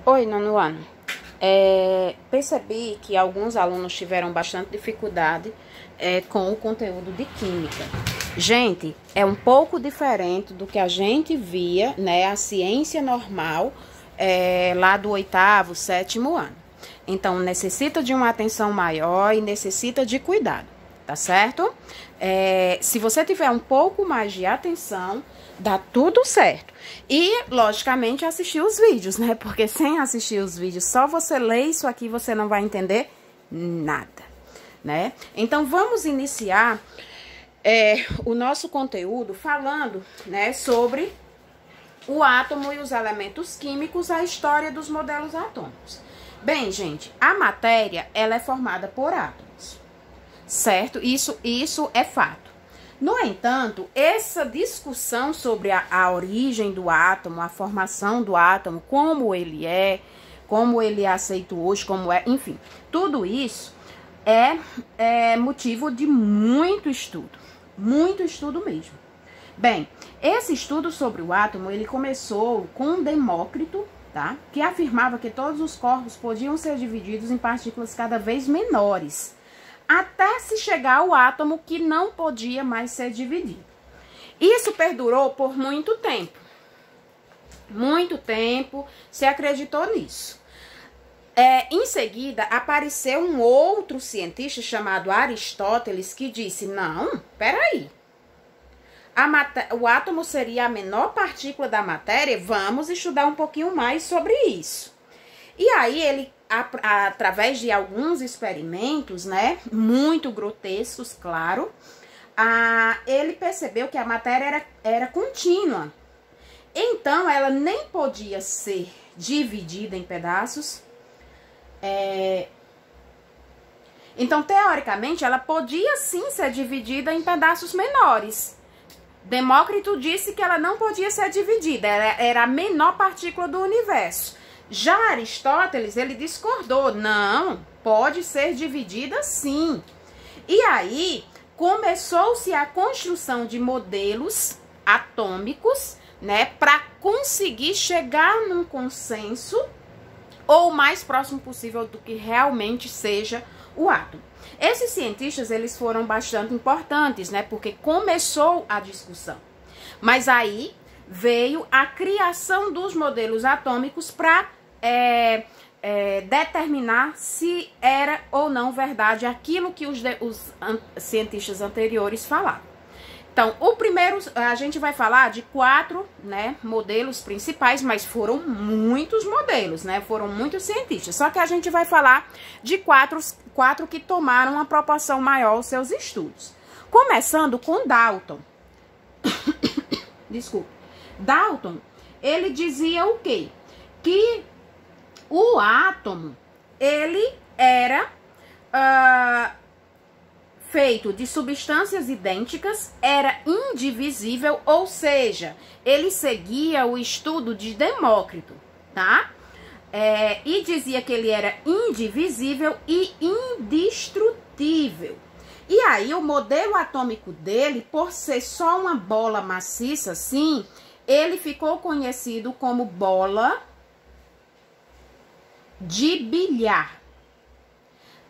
Oi, nono ano. Percebi que alguns alunos tiveram bastante dificuldade com o conteúdo de química. Gente, é um pouco diferente do que a gente via, né, a ciência normal lá do 8º, 7º ano. Então, necessita de uma atenção maior e necessita de cuidado, tá certo? Se você tiver um pouco mais de atenção, dá tudo certo. E, logicamente, assistir os vídeos, né? Porque sem assistir os vídeos, só você ler isso aqui, você não vai entender nada, né? Então, vamos iniciar o nosso conteúdo falando, né, sobre o átomo e os elementos químicos, a história dos modelos atômicos. Bem, gente, a matéria, ela é formada por átomos, certo? Isso é fato. No entanto, essa discussão sobre a origem do átomo, a formação do átomo, como ele é aceito hoje, como é, enfim, tudo isso é motivo de muito estudo mesmo. Bem, esse estudo sobre o átomo, ele começou com Demócrito, tá? Que afirmava que todos os corpos podiam ser divididos em partículas cada vez menores, até se chegar ao átomo que não podia mais ser dividido. Isso perdurou por muito tempo. Muito tempo se acreditou nisso. Em seguida, apareceu um outro cientista chamado Aristóteles que disse, não, peraí. O átomo seria a menor partícula da matéria? Vamos estudar um pouquinho mais sobre isso. E aí ele, através de alguns experimentos, né, muito grotescos, claro, ele percebeu que a matéria era contínua. Então, ela nem podia ser dividida em pedaços. Então, teoricamente, ela podia sim ser dividida em pedaços menores. Demócrito disse que ela não podia ser dividida, era a menor partícula do universo. Já Aristóteles, ele discordou, não, pode ser dividida sim. E aí, começou-se a construção de modelos atômicos, né, para conseguir chegar num consenso ou o mais próximo possível do que realmente seja o átomo. Esses cientistas, eles foram bastante importantes, né, porque começou a discussão. Mas aí veio a criação dos modelos atômicos para determinar se era ou não verdade aquilo que os cientistas anteriores falaram. Então, o primeiro, a gente vai falar de 4, né, modelos principais, mas foram muitos modelos, né, foram muitos cientistas. Só que a gente vai falar de quatro que tomaram uma proporção maior aos seus estudos. Começando com Dalton. Desculpa. Dalton, ele dizia o quê? Que o átomo, ele era feito de substâncias idênticas, era indivisível, ou seja, ele seguia o estudo de Demócrito, tá? E dizia que ele era indivisível e indestrutível. E aí, o modelo atômico dele, por ser só uma bola maciça assim, ele ficou conhecido como bola de bilhar.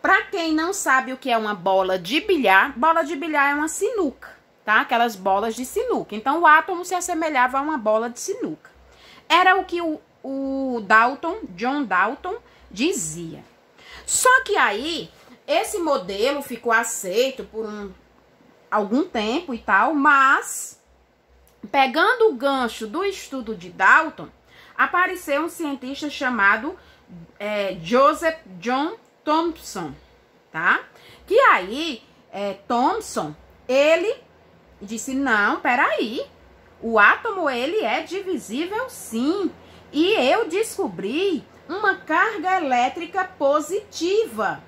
Para quem não sabe o que é uma bola de bilhar é uma sinuca, tá? Aquelas bolas de sinuca. Então, o átomo se assemelhava a uma bola de sinuca. Era o que o John Dalton, dizia. Só que aí, esse modelo ficou aceito por algum tempo e tal, mas, pegando o gancho do estudo de Dalton, apareceu um cientista chamado Joseph John Thomson, tá? Que aí, Thomson, ele disse, não, peraí, o átomo, ele é divisível sim, e eu descobri uma carga elétrica positiva.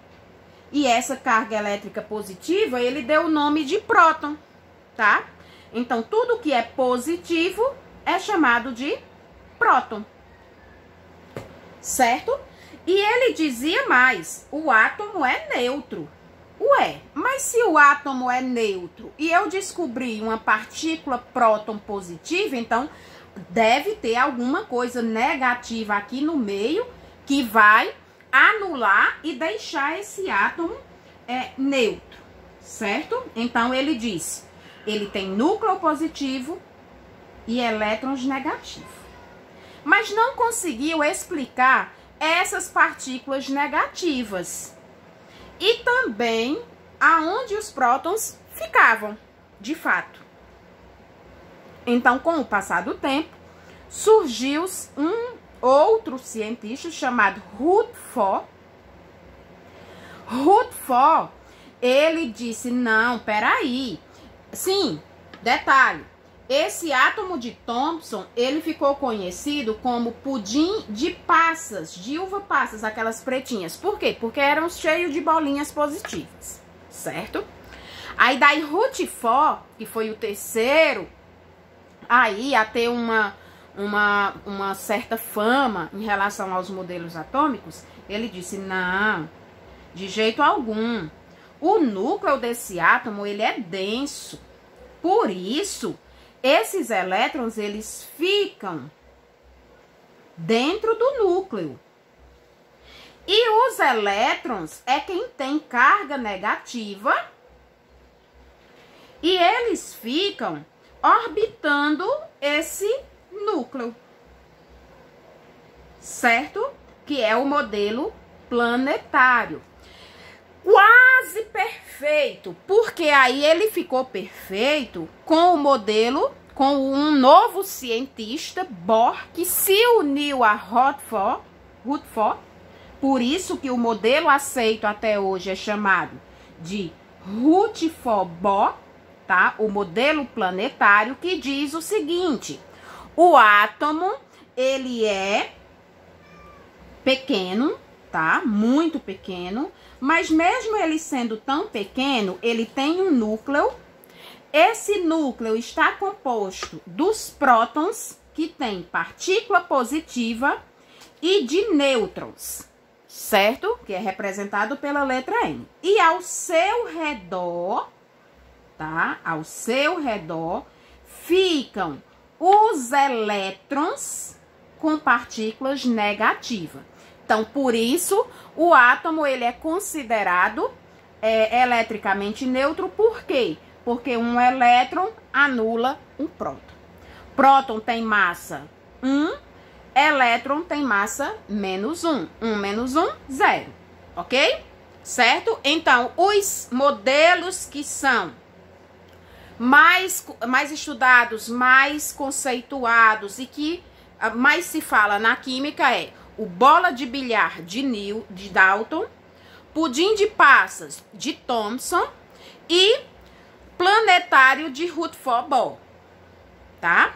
E essa carga elétrica positiva, ele deu o nome de próton, tá? Então, tudo que é positivo é chamado de próton, certo? E ele dizia mais, o átomo é neutro. Ué, mas se o átomo é neutro e eu descobri uma partícula próton positiva, então deve ter alguma coisa negativa aqui no meio que vai anular e deixar esse átomo neutro, certo? Então, ele disse, ele tem núcleo positivo e elétrons negativos. Mas não conseguiu explicar essas partículas negativas. E também aonde os prótons ficavam, de fato. Então, com o passar do tempo, surgiu um outro cientista chamado Rutherford. Rutherford, ele disse, não, peraí. Sim, detalhe, esse átomo de Thomson, ele ficou conhecido como pudim de passas, de uva passas, aquelas pretinhas. Por quê? Porque eram cheios de bolinhas positivas, certo? Aí daí Rutherford, que foi o terceiro aí a ter uma certa fama em relação aos modelos atômicos, ele disse, não, de jeito algum. O núcleo desse átomo, ele é denso. Por isso, esses elétrons, eles ficam dentro do núcleo. E os elétrons é quem tem carga negativa e eles ficam orbitando esse núcleo, certo? Que é o modelo planetário. Quase perfeito, porque aí ele ficou perfeito com o modelo, com um novo cientista, Bohr, que se uniu a Rutherford, por isso que o modelo aceito até hoje é chamado de Rutherford-Bohr, tá? O modelo planetário, que diz o seguinte: o átomo, ele é pequeno, tá? Muito pequeno, mas mesmo ele sendo tão pequeno, ele tem um núcleo. Esse núcleo está composto dos prótons, que tem partícula positiva, e de nêutrons, certo? Que é representado pela letra N. E ao seu redor, tá? Ao seu redor ficam os elétrons com partículas negativas. Então, por isso, o átomo, ele é considerado eletricamente neutro. Por quê? Porque um elétron anula um próton. Próton tem massa 1, elétron tem massa menos 1. 1 menos 1, 0. Ok? Certo? Então, os modelos que são mais estudados, mais conceituados e que mais se fala na química é o bola de bilhar de Dalton, pudim de passas de Thomson e planetário de Rutherford-Bohr, tá?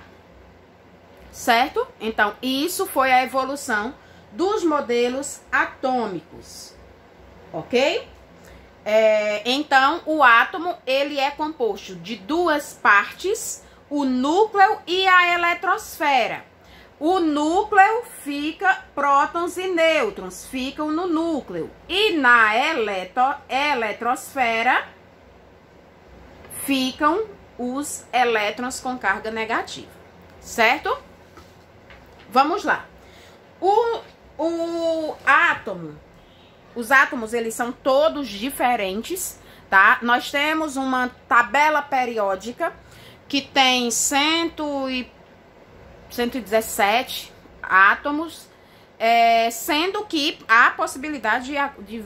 Certo? Então, isso foi a evolução dos modelos atômicos, ok? Então, o átomo, ele é composto de duas partes, o núcleo e a eletrosfera. O núcleo fica, prótons e nêutrons ficam no núcleo. E na eletrosfera ficam os elétrons com carga negativa, certo? Vamos lá. O átomo, os átomos, eles são todos diferentes, tá? Nós temos uma tabela periódica que tem 117 átomos, sendo que há possibilidade de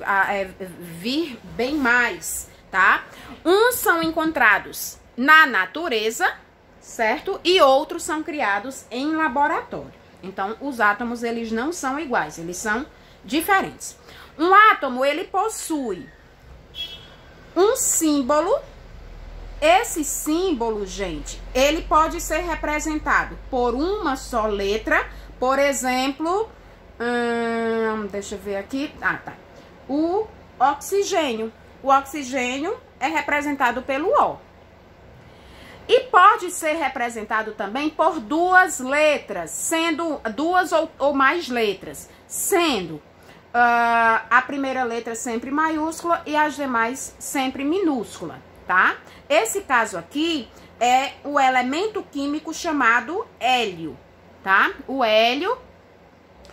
vir bem mais, tá? Uns são encontrados na natureza, certo? E outros são criados em laboratório. Então, os átomos, eles não são iguais, eles são diferentes. Um átomo, ele possui um símbolo. Esse símbolo, gente, ele pode ser representado por uma só letra. Por exemplo, deixa eu ver aqui. Ah, tá. O oxigênio. O oxigênio é representado pelo O. E pode ser representado também por duas letras, sendo duas ou mais letras, sendo a primeira letra sempre maiúscula e as demais sempre minúscula, tá? Esse caso aqui é o elemento químico chamado hélio, tá? O hélio,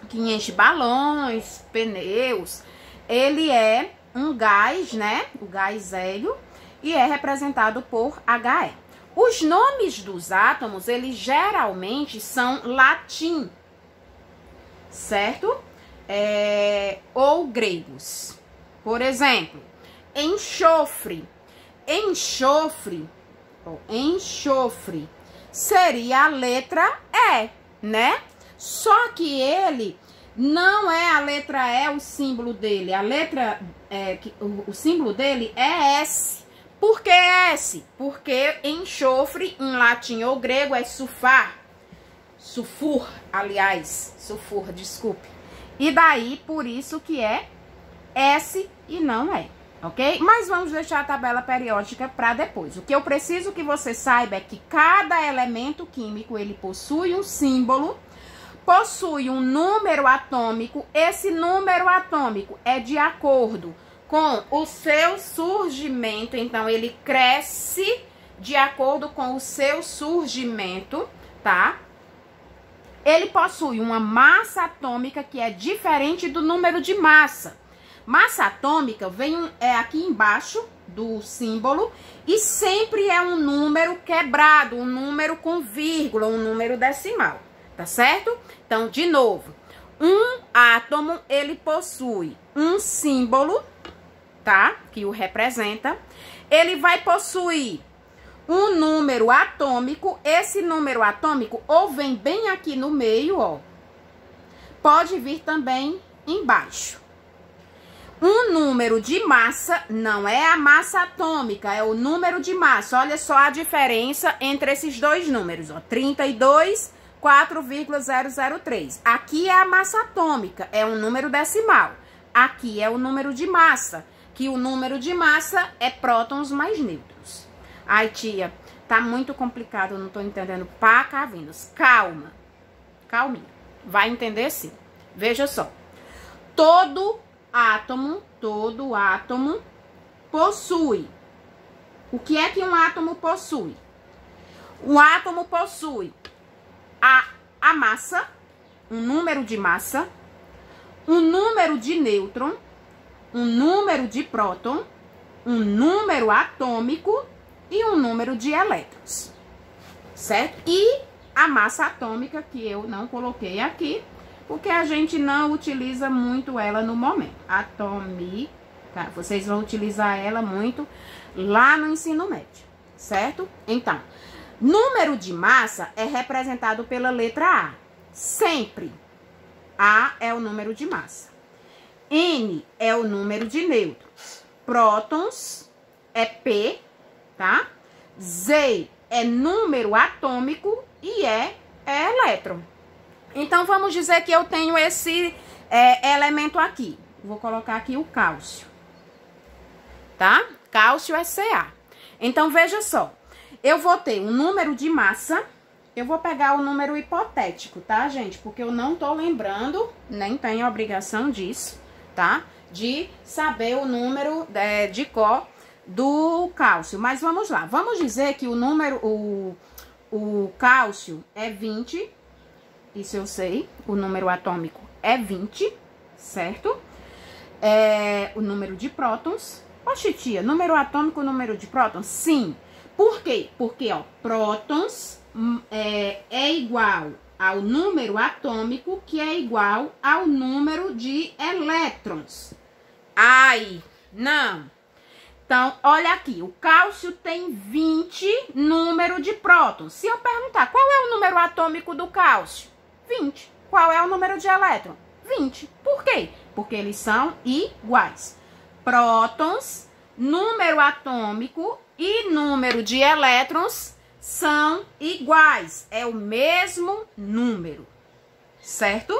que enche balões, pneus, ele é um gás, né? O gás hélio, e é representado por He. Os nomes dos átomos, eles geralmente são latim, certo? Ou gregos. Por exemplo, enxofre. Enxofre seria a letra E, né? Só que ele não é a letra E o símbolo dele. A letra, o símbolo dele é S. Por que S? Porque enxofre em latim ou grego é sulfur, desculpe. E daí, por isso que é S e não E, ok? Mas vamos deixar a tabela periódica para depois. O que eu preciso que você saiba é que cada elemento químico, ele possui um símbolo, possui um número atômico. Esse número atômico é de acordo com o seu surgimento, então ele cresce de acordo com o seu surgimento, tá? Ele possui uma massa atômica que é diferente do número de massa. Massa atômica vem aqui embaixo do símbolo e sempre é um número quebrado, um número com vírgula, um número decimal, tá certo? Então, de novo, um átomo, ele possui um símbolo, tá? Que o representa. Ele vai possuir um número atômico. Esse número atômico ou vem bem aqui no meio, ó. Pode vir também embaixo. Um número de massa não é a massa atômica, é o número de massa. Olha só a diferença entre esses dois números, ó. 32,4,003. Aqui é a massa atômica, é um número decimal. Aqui é o número de massa, que o número de massa é prótons mais nêutrons. Ai, tia, tá muito complicado, eu não tô entendendo pra cá vindo. Calma, calminha, vai entender sim. Veja só, todo átomo possui. O que é que um átomo possui? Um átomo possui a massa, um número de massa, um número de nêutron, um número de próton, um número atômico e um número de elétrons, certo? E a massa atômica, que eu não coloquei aqui, porque a gente não utiliza muito ela no momento. Atômica, vocês vão utilizar ela muito lá no ensino médio, certo? Então, número de massa é representado pela letra A, sempre. A é o número de massa. N é o número de nêutrons. Prótons é P, tá? Z é número atômico e E é elétron. Então, vamos dizer que eu tenho esse elemento aqui. Vou colocar aqui o cálcio, tá? Cálcio é Ca. Então, veja só. Eu vou ter um número de massa. Eu vou pegar o número hipotético, tá, gente? Porque eu não tô lembrando, nem tenho obrigação disso, tá? De saber o número de cor do cálcio. Mas vamos lá. Vamos dizer que o número, o cálcio é 20. Isso eu sei. O número atômico é 20, certo? O número de prótons. Oxe, tia, número atômico, número de prótons? Sim. Por quê? Porque, ó, prótons é igual ao número atômico, que é igual ao número de elétrons. Ai, não. Então, olha aqui, o cálcio tem 20 número de prótons. Se eu perguntar qual é o número atômico do cálcio? 20. Qual é o número de elétron? 20. Por quê? Porque eles são iguais. Prótons, número atômico e número de elétrons são iguais. É o mesmo número, certo?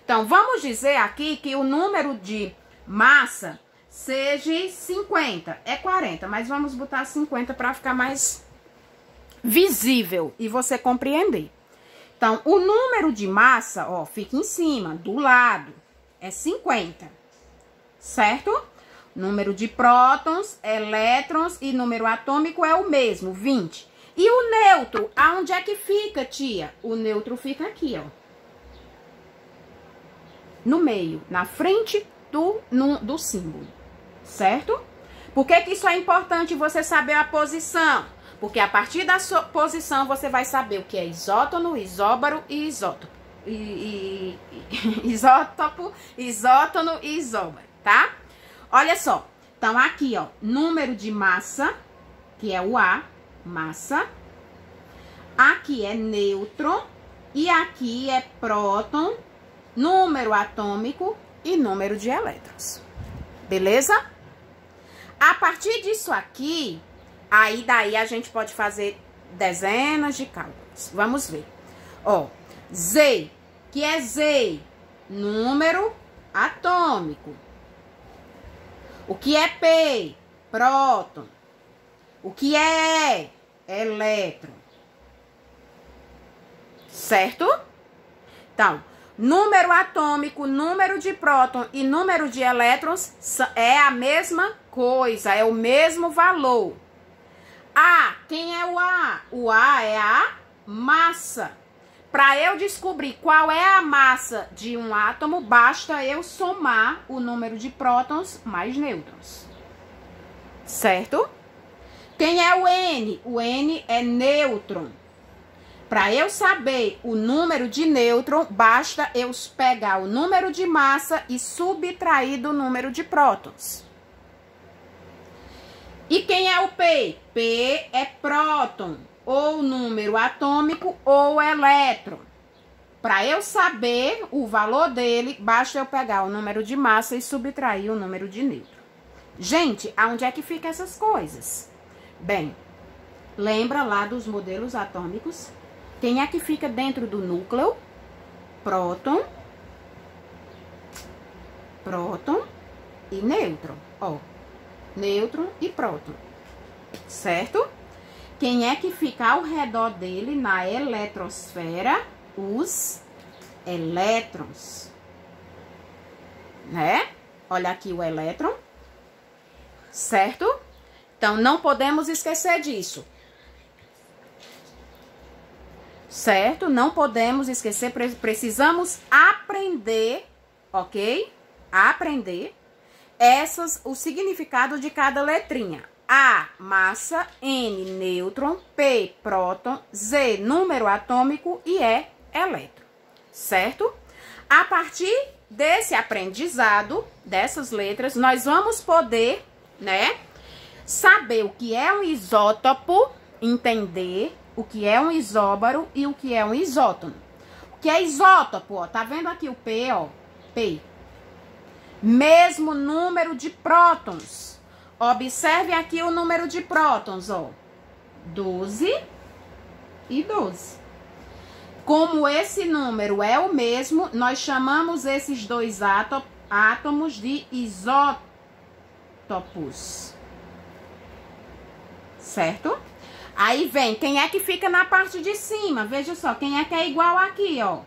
Então, vamos dizer aqui que o número de massa seja 50. É 40, mas vamos botar 50 para ficar mais visível e você compreender. Então, o número de massa, ó, fica em cima, do lado, é 50, certo? Número de prótons, elétrons e número atômico é o mesmo, 20. E o neutro, aonde é que fica, tia? O neutro fica aqui, ó. No meio, na frente do símbolo, certo? Por que que isso é importante você saber a posição? Porque a partir da sua posição você vai saber o que é isótono, isóbaro e isótopo. Isótono e isóbaro, tá? Olha só. Então, aqui, ó, número de massa, que é o A, massa. Aqui é nêutron e aqui é próton, número atômico e número de elétrons. Beleza? A partir disso aqui, aí daí a gente pode fazer dezenas de cálculos. Vamos ver. Ó, Z, que é Z, número atômico. O que é P? Próton. O que é E? Elétron. Certo? Então, número atômico, número de próton e número de elétrons é a mesma coisa, é o mesmo valor. A, quem é o A? O A é a massa. Para eu descobrir qual é a massa de um átomo, basta eu somar o número de prótons mais nêutrons. Certo? Quem é o N? O N é nêutron. Para eu saber o número de nêutron, basta eu pegar o número de massa e subtrair do número de prótons. E quem é o P? P é próton, ou número atômico ou elétron. Para eu saber o valor dele, basta eu pegar o número de massa e subtrair o número de nêutron. Gente, aonde é que ficam essas coisas? Bem, lembra lá dos modelos atômicos? Quem é que fica dentro do núcleo? Próton, próton e nêutron. Ó, nêutron e próton, certo? Quem é que fica ao redor dele na eletrosfera? Os elétrons, né? Olha aqui o elétron, certo? Então, não podemos esquecer disso. Certo? Não podemos esquecer, precisamos aprender, ok? Aprender o significado de cada letrinha. A, massa, N, nêutron, P, próton, Z, número atômico e E, elétron, certo? A partir desse aprendizado, dessas letras, nós vamos poder, né, saber o que é um isótopo, entender o que é um isóbaro e o que é um isótono. O que é isótopo, ó, tá vendo aqui o P, ó, P. Mesmo número de prótons. Observe aqui o número de prótons, ó, 12 e 12. Como esse número é o mesmo, nós chamamos esses dois átomos de isótopos. Certo? Aí vem, quem é que fica na parte de cima? Veja só, quem é que é igual aqui, ó?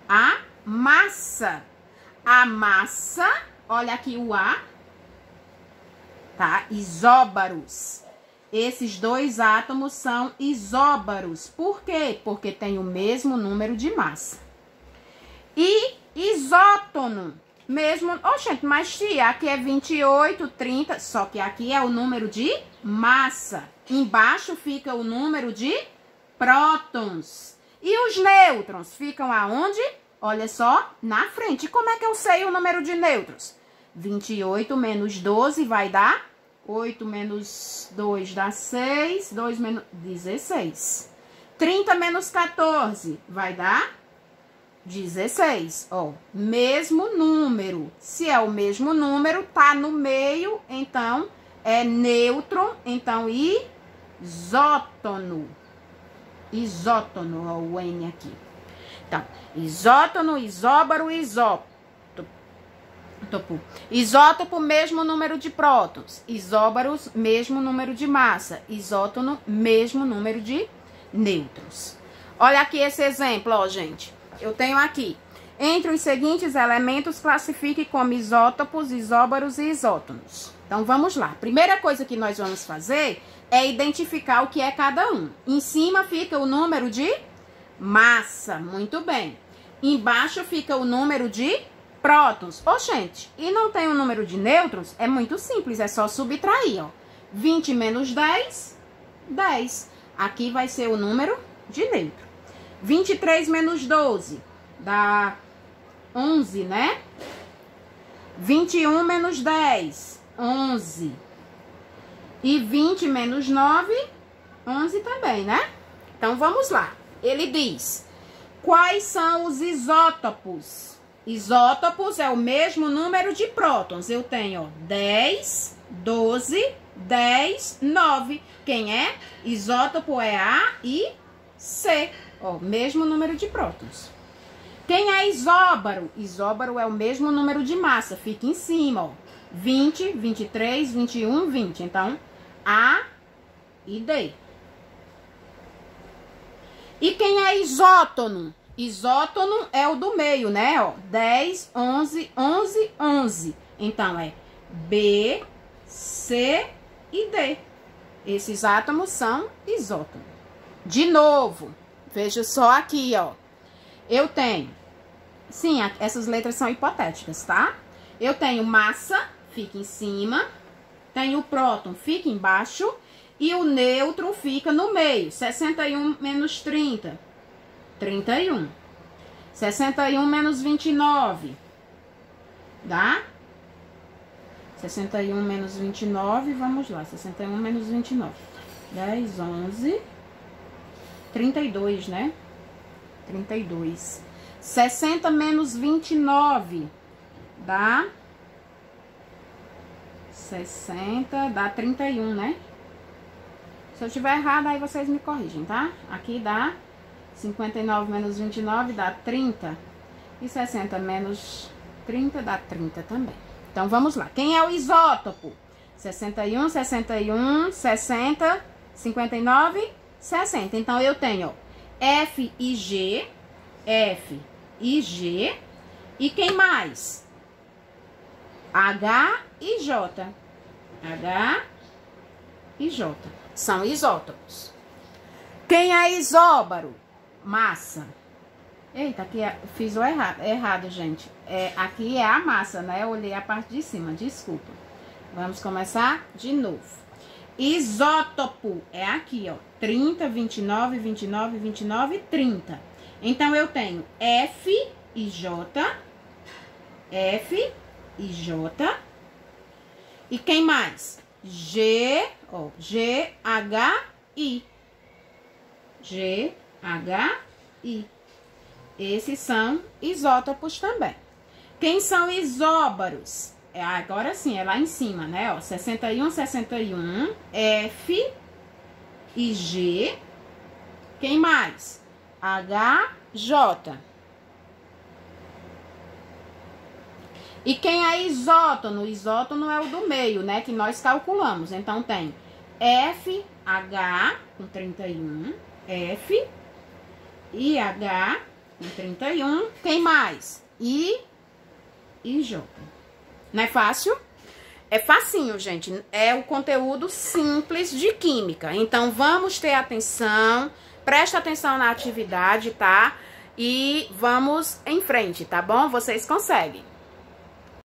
A massa. A massa, olha aqui o A, tá? Isóbaros. Esses dois átomos são isóbaros. Por quê? Porque tem o mesmo número de massa. E isótono, mesmo... Oxente, mas tia, aqui é 28, 30, só que aqui é o número de massa. Embaixo fica o número de prótons. E os nêutrons ficam aonde? Olha só, na frente. Como é que eu sei o número de nêutrons? 28 menos 12 vai dar 8 menos 2 dá 6, 2 menos 16. 30 menos 14 vai dar 16. Ó, mesmo número. Se é o mesmo número, tá no meio, então é nêutron, então isótono. Isótono, ó, o N aqui. Então, isótono, isóbaro, isótopo. Isótopo, mesmo número de prótons. Isóbaros, mesmo número de massa. Isótono, mesmo número de nêutrons. Olha aqui esse exemplo, ó, gente. Eu tenho aqui Entre os seguintes elementos, classifique como isótopos, isóbaros e isótonos. Então, vamos lá. Primeira coisa que nós vamos fazer é identificar o que é cada um. Em cima fica o número de massa. Muito bem. Embaixo fica o número de prótons. Ô, gente, e não tem o número de nêutrons? É muito simples, é só subtrair, ó. 20 menos 10, 10. Aqui vai ser o número de nêutron. 23 menos 12, dá 11, né? 21 menos 10, 11. E 20 menos 9, 11 também, né? Então, vamos lá. Ele diz, quais são os isótopos? Isótopos é o mesmo número de prótons. Eu tenho, ó, 10, 12, 10, 9. Quem é? Isótopo é A e C. Ó, mesmo número de prótons. Quem é isóbaro? Isóbaro é o mesmo número de massa. Fica em cima, ó. 20, 23, 21, 20. Então, A e D. E quem é isótono? Isótono é o do meio, né? Ó, 10, 11, 11, 11. Então, é B, C e D. Esses átomos são isótonos. De novo, veja só aqui, ó. Eu tenho, sim, essas letras são hipotéticas, tá? Eu tenho massa, fica em cima, tenho o próton, fica embaixo, e o nêutron fica no meio. 61 menos 30, 31. 61 menos 29, dá? 61 menos 29, vamos lá, 61 menos 29. 10, 11, 32, né? 32. 60 menos 29 dá 60, dá 31, né? Se eu tiver errado, aí vocês me corrigem, tá? Aqui dá 59 menos 29 dá 30. E 60 menos 30 dá 30 também. Então, vamos lá. Quem é o isótopo? 61, 61, 60, 59, 60. Então, eu tenho, ó, F e G, F e G, e quem mais? H e J. H e J. São isótopos. Quem é isóbaro? Massa. Eita, aqui fiz o errado, gente. Aqui é a massa, né? Eu olhei a parte de cima, desculpa. Vamos começar de novo. Isótopo é aqui, ó. 30, 29, 29, 29, 30. Então, eu tenho F e J. F e J. E quem mais? G, ó. G, H, I. G, H, I. Esses são isótopos também. Quem são isóbaros? Agora sim, é lá em cima, né? Ó, 61, 61, F e G. Quem mais? H, J. E quem é isótono? Isótono é o do meio, né? Que nós calculamos. Então, tem F, H com 31, F e H com 31. Quem mais? I e J. Não é fácil? É facinho, gente. É o conteúdo simples de química. Então, vamos ter atenção. Presta atenção na atividade, tá? E vamos em frente, tá bom? Vocês conseguem.